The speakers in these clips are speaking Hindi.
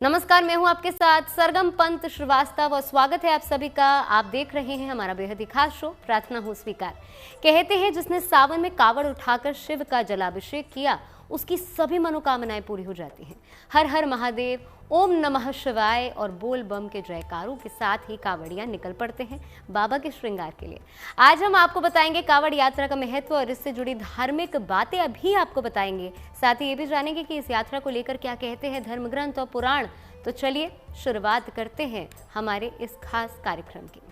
नमस्कार, मैं हूं आपके साथ सरगम पंत श्रीवास्तव और स्वागत है आप सभी का। आप देख रहे हैं हमारा बेहद ही खास शो प्रार्थना हो स्वीकार। कहते हैं जिसने सावन में कावड़ उठाकर शिव का जलाभिषेक किया उसकी सभी मनोकामनाएं पूरी हो जाती हैं। हर हर महादेव, ओम नमः शिवाय और बोल बम के जयकारों के साथ ही कावड़ियां निकल पड़ते हैं बाबा के श्रृंगार के लिए। आज हम आपको बताएंगे कावड़ यात्रा का महत्व और इससे जुड़ी धार्मिक बातें अभी आपको बताएंगे। साथ ही ये भी जानेंगे कि इस यात्रा को लेकर क्या कहते हैं धर्म ग्रंथ और पुराण। तो चलिए शुरुआत करते हैं हमारे इस खास कार्यक्रम की।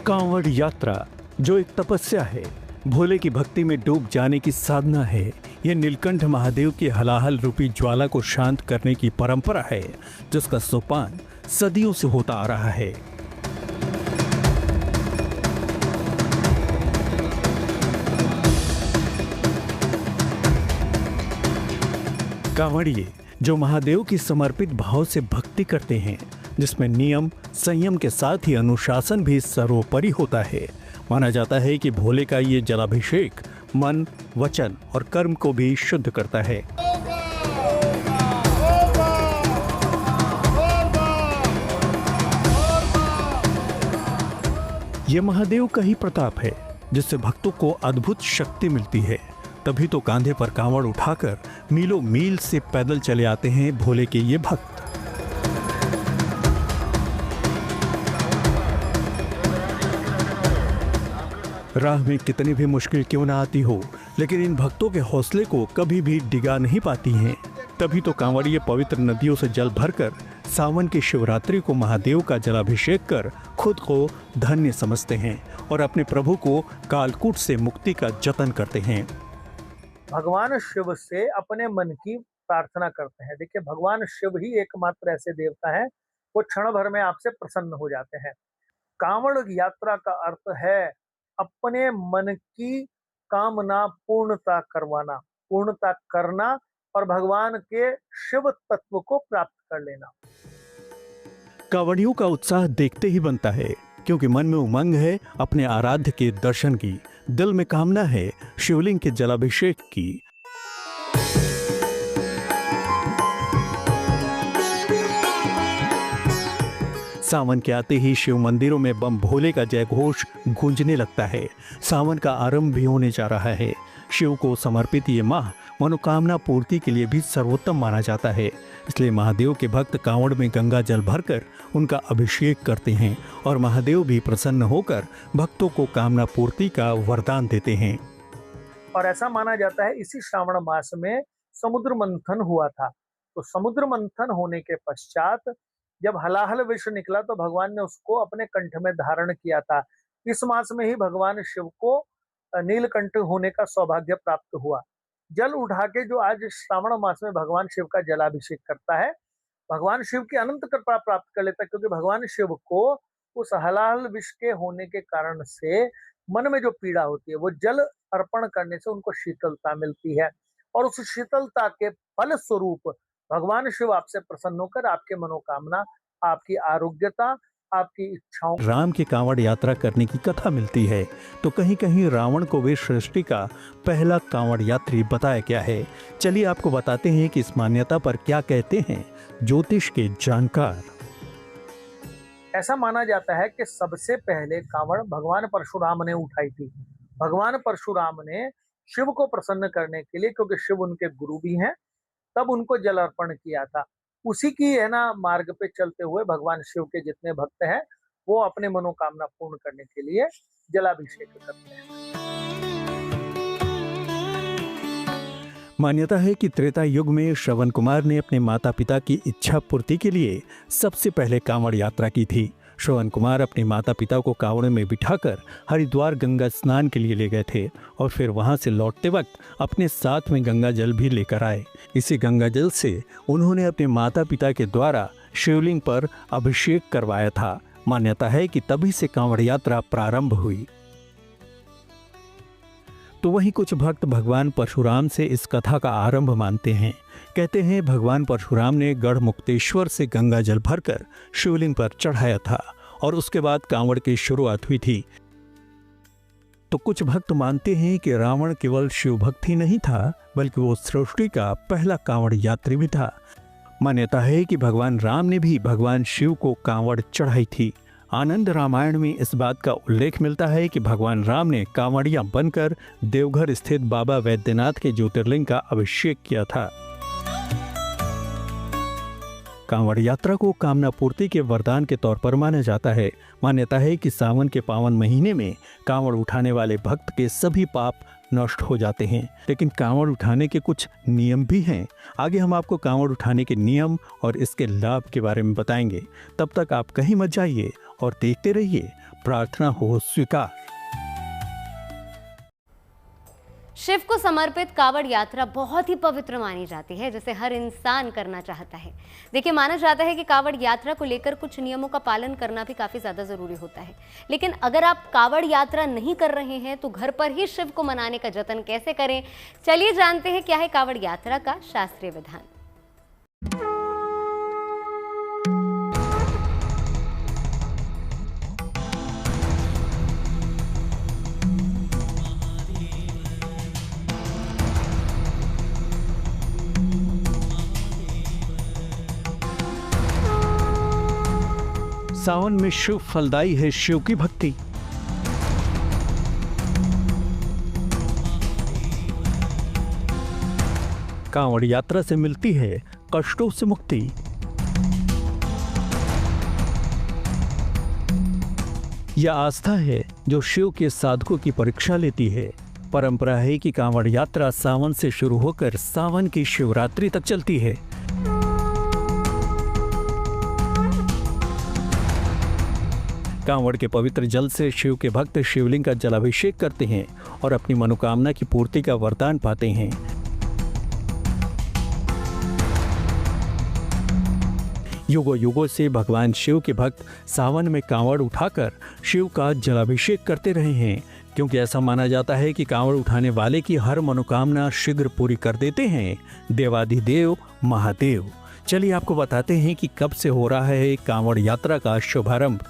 कांवड़ यात्रा जो एक तपस्या है, भोले की भक्ति में डूब जाने की साधना है। यह नीलकंठ महादेव की हलाहल रूपी ज्वाला को शांत करने की परंपरा है, जिसका सोपान सदियों से होता आ रहा है। कांवड़िए जो महादेव की समर्पित भाव से भक्ति करते हैं, जिसमें नियम संयम के साथ ही अनुशासन भी सर्वोपरि होता है। माना जाता है कि भोले का ये जलाभिषेक मन, वचन और कर्म को भी शुद्ध करता है। ये महादेव का ही प्रताप है, जिससे भक्तों को अद्भुत शक्ति मिलती है। तभी तो कांधे पर कांवड़ उठाकर मीलों मील से पैदल चले आते हैं भोले के ये भक्त। राह में कितनी भी मुश्किल क्यों ना आती हो, लेकिन इन भक्तों के हौसले को कभी भी डिगा नहीं पाती हैं। तभी तो कांवड़िए पवित्र नदियों से जल भरकर सावन की शिवरात्रि को महादेव का जलाभिषेक कर खुद को धन्य समझते हैं और अपने प्रभु को कालकूट से मुक्ति का जतन करते हैं। भगवान शिव से अपने मन की प्रार्थना करते हैं। देखिए, भगवान शिव ही एकमात्र ऐसे देवता हैं वो क्षण भर में आपसे प्रसन्न हो जाते हैं। कांवड़ यात्रा का अर्थ है अपने मन की कामना पूर्णता करवाना, पूर्णता करना और भगवान के शिव तत्व को प्राप्त कर लेना। कांवड़ियों का उत्साह देखते ही बनता है, क्योंकि मन में उमंग है अपने आराध्य के दर्शन की, दिल में कामना है शिवलिंग के जलाभिषेक की। सावन के आते ही शिव मंदिरों में बम भोले का जय घोष गूंजने लगता है। सावन का आरंभ भी होने जा रहा है। शिव को समर्पित ये माह मनोकामना पूर्ति के लिए भी सर्वोत्तम माना जाता है। इसलिए महादेव के भक्त कांवड़ में गंगा जल भरकर उनका अभिषेक करते हैं और महादेव भी प्रसन्न होकर भक्तों को कामना पूर्ति का वरदान देते हैं। और ऐसा माना जाता है इसी श्रावण मास में समुद्र मंथन हुआ था। तो समुद्र मंथन होने के पश्चात जब हलाहल विष निकला तो भगवान ने उसको अपने कंठ में धारण किया था। इस मास में ही भगवान शिव को नीलकंठ होने का सौभाग्य प्राप्त हुआ। जल उठा के जो आज श्रावण मास में भगवान शिव का जलाभिषेक करता है, भगवान शिव की अनंत कृपा प्राप्त कर लेता है, क्योंकि भगवान शिव को उस हलाहल विष के होने के कारण से मन में जो पीड़ा होती है वो जल अर्पण करने से उनको शीतलता मिलती है और उस शीतलता के फल स्वरूप भगवान शिव आपसे प्रसन्न होकर आपके मनोकामना, आपकी आरोग्यता, आपकी इच्छाओं। राम की कांवड़ यात्रा करने की कथा मिलती है, तो कहीं कहीं रावण को भी सृष्टि का पहला कांवड़ यात्री बताया गया है। चलिए आपको बताते हैं कि इस मान्यता पर क्या कहते हैं ज्योतिष के जानकार। ऐसा माना जाता है कि सबसे पहले कांवड़ भगवान परशुराम ने उठाई थी। भगवान परशुराम ने शिव को प्रसन्न करने के लिए, क्योंकि शिव उनके गुरु भी हैं, तब उनको जल अर्पण किया था। उसी की मार्ग पे चलते हुए भगवान शिव के जितने भक्त हैं वो अपने मनोकामना पूर्ण करने के लिए जलाभिषेक करते हैं। मान्यता है कि त्रेता युग में श्रवण कुमार ने अपने माता पिता की इच्छा पूर्ति के लिए सबसे पहले कांवड़ यात्रा की थी। श्रवण कुमार अपने माता पिता को कांवड़ में बिठाकर हरिद्वार गंगा स्नान के लिए ले गए थे और फिर वहां से लौटते वक्त अपने साथ में गंगा जल भी लेकर आए। इसी गंगा जल से उन्होंने अपने माता पिता के द्वारा शिवलिंग पर अभिषेक करवाया था। मान्यता है कि तभी से कांवड़ यात्रा प्रारंभ हुई। तो वहीं कुछ भक्त भगवान परशुराम से इस कथा का आरंभ मानते हैं। कहते हैं भगवान परशुराम ने गढ़ मुक्तेश्वर से गंगा जल भरकर शिवलिंग पर चढ़ाया था और उसके बाद कांवड़ की शुरुआत हुई थी। तो कुछ भक्त मानते हैं कि रावण केवल शिव भक्त ही नहीं था, बल्कि वो सृष्टि का पहला कांवड़ यात्री भी था। मान्यता है कि भगवान राम ने भी भगवान शिव को कांवड़ चढ़ाई थी। आनंद रामायण में इस बात का उल्लेख मिलता है कि भगवान राम ने कांवड़िया बनकर देवघर स्थित बाबा वैद्यनाथ के ज्योतिर्लिंग का अभिषेक किया था। कांवड़ यात्रा को कामना पूर्ति के वरदान के तौर पर माना जाता है। मान्यता है कि सावन के पावन महीने में कांवड़ उठाने वाले भक्त के सभी पाप नष्ट हो जाते हैं। लेकिन कांवड़ उठाने के कुछ नियम भी हैं। आगे हम आपको कांवड़ उठाने के नियम और इसके लाभ के बारे में बताएंगे। तब तक आप कहीं मत जाइए और देखते रहिए प्रार्थना हो स्वीकार। शिव को समर्पित कावड़ यात्रा बहुत ही पवित्र मानी जाती है, जिसे हर इंसान करना चाहता है। देखिए, माना जाता है कि कावड़ यात्रा को लेकर कुछ नियमों का पालन करना भी काफी ज्यादा जरूरी होता है। लेकिन अगर आप कावड़ यात्रा नहीं कर रहे हैं तो घर पर ही शिव को मनाने का जतन कैसे करें, चलिए जानते हैं क्या है कावड़ यात्रा का शास्त्रीय विधान। सावन में शिव फलदायी है शिव की भक्ति। कांवड़ यात्रा से मिलती है कष्टों से मुक्ति। यह आस्था है जो शिव के साधकों की परीक्षा लेती है। परंपरा है कि कांवड़ यात्रा सावन से शुरू होकर सावन की शिवरात्रि तक चलती है। कांवड़ के पवित्र जल से शिव के भक्त शिवलिंग का जलाभिषेक करते हैं और अपनी मनोकामना की पूर्ति का वरदान पाते हैं। युगों युगों से भगवान शिव के भक्त सावन में कांवड़ उठाकर शिव का जलाभिषेक करते रहे हैं, क्योंकि ऐसा माना जाता है कि कांवड़ उठाने वाले की हर मनोकामना शीघ्र पूरी कर देते हैं देवाधिदेव महादेव। चलिए आपको बताते हैं कि कब से हो रहा है कांवड़ यात्रा का शुभारंभ।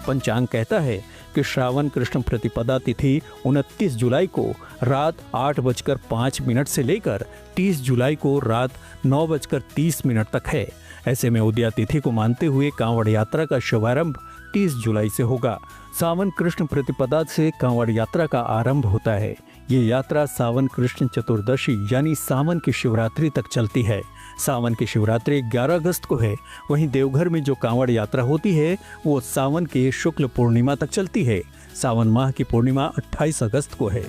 पंचांग कहता है कि श्रावण कृष्ण प्रतिपदा तिथि 29 जुलाई को रात 8:05 से लेकर 30 जुलाई को रात 9:30 तक है। ऐसे में उदया तिथि को मानते हुए कांवड़ यात्रा का शुभारंभ 30 जुलाई से होगा। सावन कृष्ण प्रतिपदा से कांवड़ यात्रा का आरंभ होता है। ये यात्रा सावन कृष्ण चतुर्दशी यानी सावन की शिवरात्रि तक चलती है। सावन की शिवरात्रि 11 अगस्त को है। वहीं देवघर में जो कांवड़ यात्रा होती है वो सावन के शुक्ल पूर्णिमा तक चलती है। सावन माह की पूर्णिमा 28 अगस्त को है।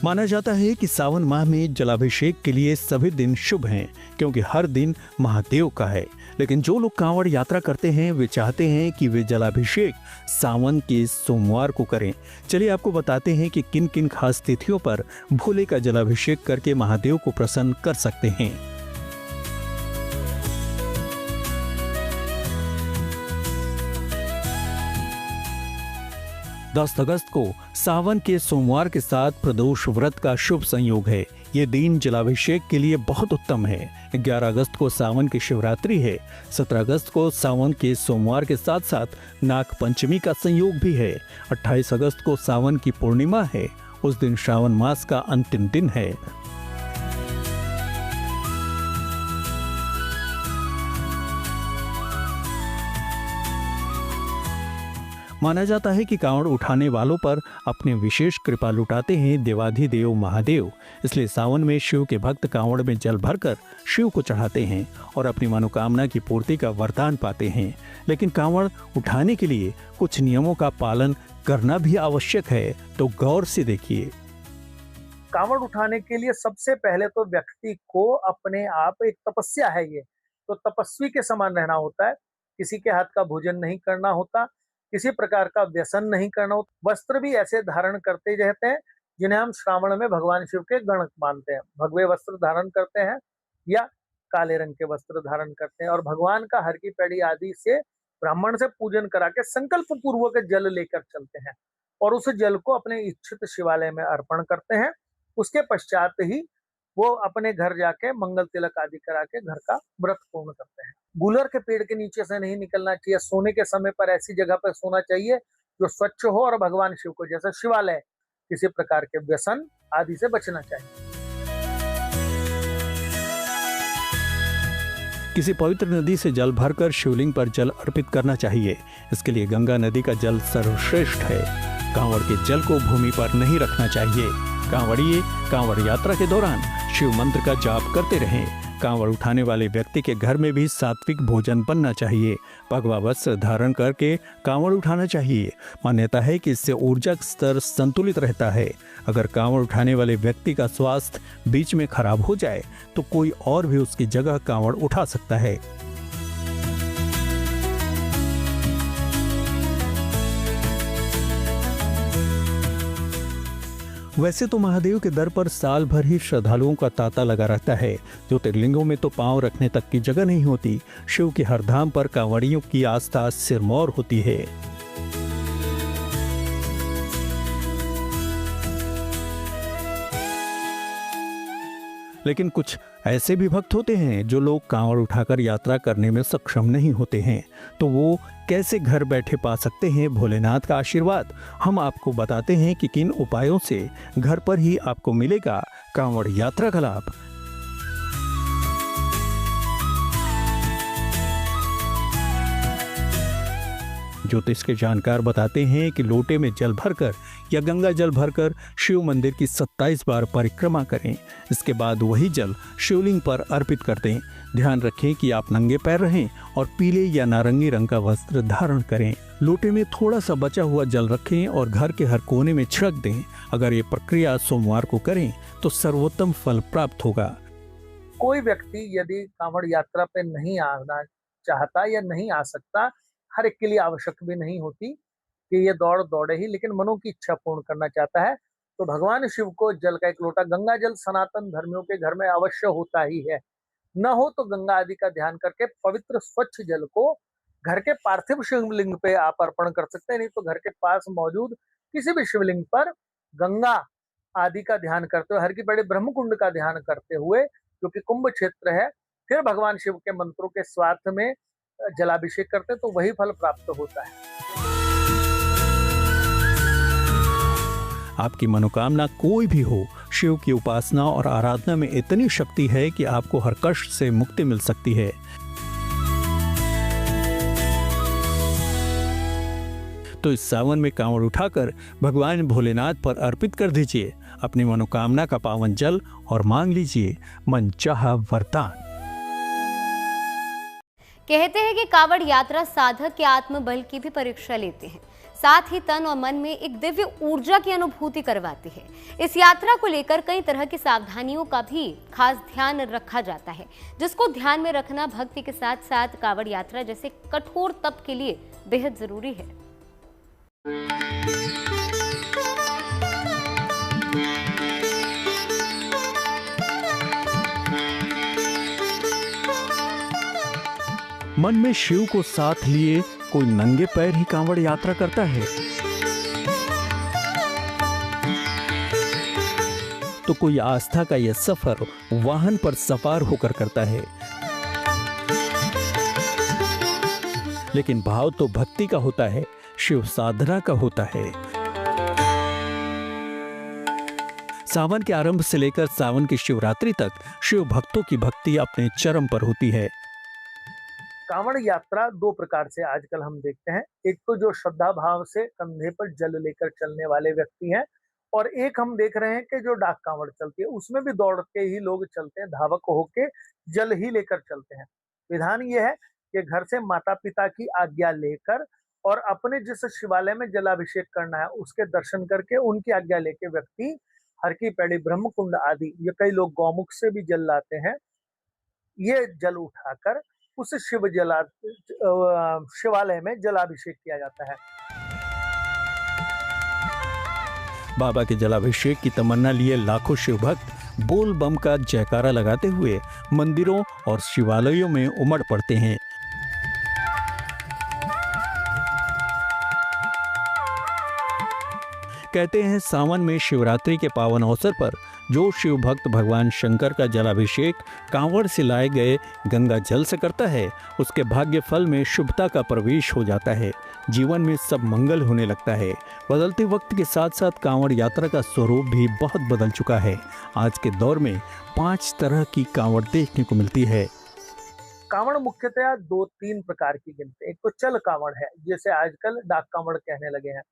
माना जाता है कि सावन माह में जलाभिषेक के लिए सभी दिन शुभ हैं, क्योंकि हर दिन महादेव का है। लेकिन जो लोग कांवड़ यात्रा करते हैं वे चाहते हैं कि वे जलाभिषेक सावन के सोमवार को करें। चलिए आपको बताते हैं कि किन किन खास तिथियों पर भोले का जलाभिषेक करके महादेव को प्रसन्न कर सकते हैं। 10 अगस्त को सावन के सोमवार के साथ प्रदोष व्रत का शुभ संयोग है। ये दिन जलाभिषेक के लिए बहुत उत्तम है। 11 अगस्त को सावन की शिवरात्रि है। 17 अगस्त को सावन के सोमवार के साथ साथ नाग पंचमी का संयोग भी है। 28 अगस्त को सावन की पूर्णिमा है। उस दिन श्रावण मास का अंतिम दिन है। माना जाता है कि कांवड़ उठाने वालों पर अपने विशेष कृपा लुटाते हैं देवाधिदेव महादेव। इसलिए सावन में शिव के भक्त कांवड़ में जल भरकर शिव को चढ़ाते हैं और अपनी मनोकामना की पूर्ति का वरदान पाते हैं। लेकिन कांवड़ उठाने के लिए कुछ नियमों का पालन करना भी आवश्यक है, तो गौर से देखिए। कांवड़ उठाने के लिए सबसे पहले तो व्यक्ति को अपने आप एक तपस्या है, ये तो तपस्वी के समान रहना होता है। किसी के हाथ का भोजन नहीं करना होता, किसी प्रकार का व्यसन नहीं करना होता। वस्त्र भी ऐसे धारण करते रहते हैं जिन्हें हम श्रावण में भगवान शिव के गण मानते हैं। भगवे वस्त्र धारण करते हैं या काले रंग के वस्त्र धारण करते हैं और भगवान का हर की पैड़ी आदि से ब्राह्मण से पूजन करा के संकल्प पूर्वक जल लेकर चलते हैं और उस जल को अपने इच्छित शिवालय में अर्पण करते हैं। उसके पश्चात ही वो अपने घर जाके मंगल तिलक आदि करा के घर का व्रत पूर्ण करते हैं। गूलर के पेड़ के नीचे से नहीं निकलना चाहिए। सोने के समय पर ऐसी जगह पर सोना चाहिए जो स्वच्छ हो और भगवान शिव को, जैसे शिवालय, किसी प्रकार के व्यसन आदि से बचना चाहिए। किसी पवित्र नदी से जल भरकर शिवलिंग पर जल अर्पित करना चाहिए। इसके लिए गंगा नदी का जल सर्वश्रेष्ठ है। कांवड़ के जल को भूमि पर नहीं रखना चाहिए। कांवड़िए कांवड़ यात्रा के दौरान शिव मंत्र का जाप करते रहें। कांवड़ उठाने वाले व्यक्ति के घर में भी सात्विक भोजन बनना चाहिए। भगवा वस्त्र धारण करके कांवड़ उठाना चाहिए। मान्यता है कि इससे ऊर्जा स्तर संतुलित रहता है। अगर कांवड़ उठाने वाले व्यक्ति का स्वास्थ्य बीच में खराब हो जाए तो कोई और भी उसकी जगह कांवड़ उठा सकता है। वैसे तो महादेव के दर पर साल भर ही श्रद्धालुओं का तांता लगा रहता है। ज्योतिर्लिंगों में तो पांव रखने तक की जगह नहीं होती। शिव के हर धाम पर कांवड़ियों की आस्था सिरमौर होती है। लेकिन कुछ ऐसे भी भक्त होते हैं जो लोग कांवड़ उठाकर यात्रा करने में सक्षम नहीं होते हैं, तो वो कैसे घर बैठे पा सकते हैं भोलेनाथ का आशीर्वाद? हम आपको बताते हैं कि किन उपायों से घर पर ही आपको मिलेगा कांवड़ यात्रा का लाभ। ज्योतिष के जानकार बताते हैं कि लोटे में जल भरकर या गंगा जल भरकर शिव मंदिर की 27 बार परिक्रमा करें। इसके बाद वही जल शिवलिंग पर अर्पित कर दें। ध्यान रखें कि आप नंगे पैर रहें और पीले या नारंगी रंग का वस्त्र धारण करें। लोटे में थोड़ा सा बचा हुआ जल रखें और घर के हर कोने में छिड़क दें। अगर ये प्रक्रिया सोमवार को करें तो सर्वोत्तम फल प्राप्त होगा। कोई व्यक्ति यदि कांवड़ यात्रा पे नहीं आना चाहता या नहीं आ सकता, हर एक के लिए आवश्यक भी नहीं होती कि ये दौड़ दौड़े ही, लेकिन मनों की इच्छा पूर्ण करना चाहता है तो भगवान शिव को जल का एक लोटा, गंगा जल सनातन धर्मियों के घर में अवश्य होता ही है। न हो तो गंगा आदि का ध्यान करके पवित्र स्वच्छ जल को घर के पार्थिव शिवलिंग पे आप अर्पण कर सकते हैं, नहीं तो घर के पास मौजूद किसी भी शिवलिंग पर गंगा आदि का ध्यान करते हुए, हर की बड़े ब्रह्म कुंड का ध्यान करते हुए, जो कि कुंभ क्षेत्र है, फिर भगवान शिव के मंत्रों के स्वार्थ में जलाभिषेक करते तो वही फल प्राप्त होता है। आपकी मनोकामना कोई भी हो, शिव की उपासना और आराधना में इतनी शक्ति है कि आपको हर कष्ट से मुक्ति मिल सकती है। तो इस सावन में कांवड़ उठाकर भगवान भोलेनाथ पर अर्पित कर दीजिए अपनी मनोकामना का पावन जल और मांग लीजिए मनचाहा वरदान। कहते हैं कि कांवड़ यात्रा साधक के आत्मबल की भी परीक्षा लेते हैं, साथ ही तन और मन में एक दिव्य ऊर्जा की अनुभूति करवाती है। इस यात्रा को लेकर कई तरह की सावधानियों का भी खास ध्यान रखा जाता है, जिसको ध्यान में रखना भक्ति के साथ साथ कांवड़ यात्रा जैसे कठोर तप के लिए बेहद जरूरी है। मन में शिव को साथ लिए कोई नंगे पैर ही कांवड़ यात्रा करता है तो कोई आस्था का यह सफर वाहन पर सवार होकर करता है। लेकिन भाव तो भक्ति का होता है, शिव साधना का होता है। सावन के आरंभ से लेकर सावन की शिवरात्रि तक शिव भक्तों की भक्ति अपने चरम पर होती है। कांवड़ यात्रा दो प्रकार से आजकल हम देखते हैं। एक तो जो श्रद्धा भाव से कंधे पर जल लेकर चलने वाले व्यक्ति हैं, और एक हम देख रहे हैं कि जो डाक कांवड़ चलती है, उसमें भी दौड़ के ही लोग चलते हैं, धावक होके जल ही लेकर चलते हैं। विधान ये है कि घर से माता पिता की आज्ञा लेकर और अपने जिस शिवालय में जलाभिषेक करना है उसके दर्शन करके उनकी आज्ञा लेके व्यक्ति हर की पैड़ी, ब्रह्म कुंड आदि, ये कई लोग गौमुख से भी जल लाते हैं, ये जल उठाकर उस शिवालय में जलाभिषेक किया जाता है। बाबा के जलाभिषेक की तमन्ना लिए लाखों शिव भक्त बोल बम का जयकारा लगाते हुए मंदिरों और शिवालयों में उमड़ पड़ते हैं। कहते हैं सावन में शिवरात्रि के पावन अवसर पर जो शिव भक्त भगवान शंकर का जलाभिषेक कांवड़ से लाए गए गंगा जल से करता है, उसके भाग्य फल में शुभता का प्रवेश हो जाता है, जीवन में सब मंगल होने लगता है। बदलते वक्त के साथ साथ कांवड़ यात्रा का स्वरूप भी बहुत बदल चुका है। आज के दौर में 5 तरह की कांवड़ देखने को मिलती है। कांवड़ मुख्यतया 2-3 प्रकार की गिनते हैं। एक तो चल कांवड़ है, जिसे आजकल डाक कांवड़ कहने लगे हैं।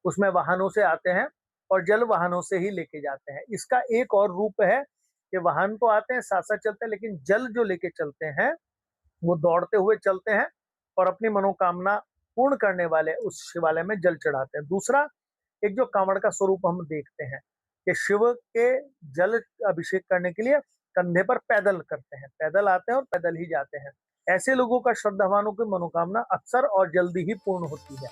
उसमें वाहनों से आते हैं और जल वाहनों से ही लेके जाते हैं। इसका एक और रूप है कि वाहन तो आते हैं, साथ साथ चलते हैं, लेकिन जल जो लेके चलते हैं वो दौड़ते हुए चलते हैं और अपनी मनोकामना पूर्ण करने वाले उस शिवालय में जल चढ़ाते हैं। दूसरा, एक जो कांवड़ का स्वरूप हम देखते हैं कि शिव के जल अभिषेक करने के लिए कंधे पर पैदल करते हैं, पैदल आते हैं और पैदल ही जाते हैं। ऐसे लोगों का श्रद्धावानों की मनोकामना अक्सर और जल्दी ही पूर्ण होती है।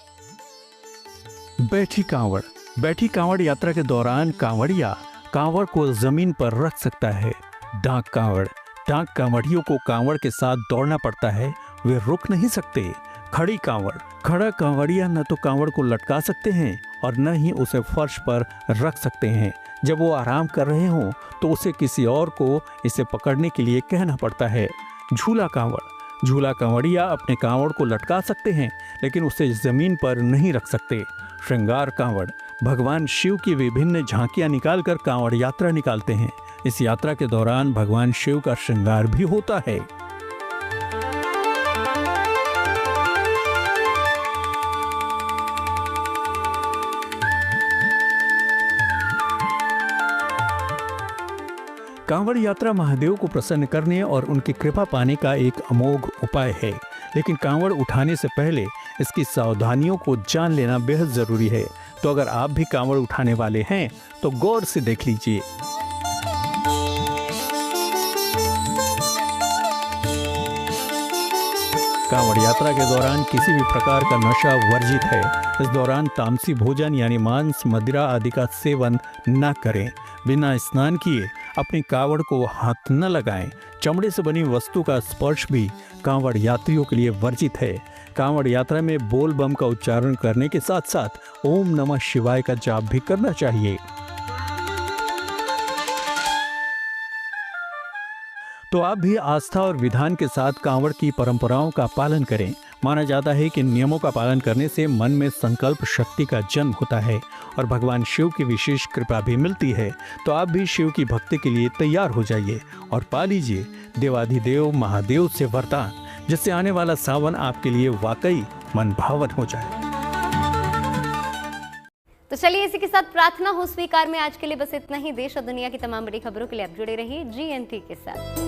बैठी कांवड़। बैठी कांवड़ यात्रा के दौरान कांवड़िया कांवड़ को जमीन पर रख सकता है। डाक कांवड़। डाक कांवड़ियों को कांवड़ के साथ दौड़ना पड़ता है, वे रुक नहीं सकते। खड़ी कांवड़। खड़ा कांवड़िया न तो कांवड़ को लटका सकते हैं और न ही उसे फर्श पर रख सकते हैं। जब वो आराम कर रहे हों तो उसे किसी और को इसे पकड़ने के लिए कहना पड़ता है। झूला कांवड़। झूला कांवड़िया अपने कांवड़ को लटका सकते हैं लेकिन उसे जमीन पर नहीं रख सकते। श्रृंगार कांवड़। भगवान शिव की विभिन्न झांकियां निकालकर कांवड़ यात्रा निकालते हैं। इस यात्रा के दौरान भगवान शिव का श्रृंगार भी होता है। कांवड़ यात्रा महादेव को प्रसन्न करने और उनकी कृपा पाने का एक अमोघ उपाय है, लेकिन कांवड़ उठाने से पहले इसकी सावधानियों को जान लेना बेहद जरूरी है। तो अगर आप भी कांवड़ उठाने वाले हैं तो गौर से देख लीजिए। कांवड़ यात्रा के दौरान किसी भी प्रकार का नशा वर्जित है। इस दौरान तामसी भोजन यानी मांस, मदिरा आदि का सेवन न करें। बिना स्नान किए अपनी कांवड़ को हाथ न लगाएं। चमड़े से बनी वस्तु का स्पर्श भी कांवड़ यात्रियों के लिए वर्जित है। कांवड़ यात्रा में बोल बम का उच्चारण करने के साथ साथ ओम नमः शिवाय का जाप भी करना चाहिए। तो आप भी आस्था और विधान के साथ कांवड़ की परंपराओं का पालन करें। माना जाता है कि नियमों का पालन करने से मन में संकल्प शक्ति का जन्म होता है और भगवान शिव की विशेष कृपा भी मिलती है। तो आप भी शिव की भक्ति के लिए तैयार हो जाइए और पा लीजिए देवाधिदेव महादेव से वरदान, जिससे आने वाला सावन आपके लिए वाकई मन भावन हो जाए। तो चलिए इसी के साथ प्रार्थना हो स्वीकार में आज के लिए बस इतना ही। देश और दुनिया की तमाम बड़ी खबरों के लिए आप जुड़े रहिए GNT के साथ।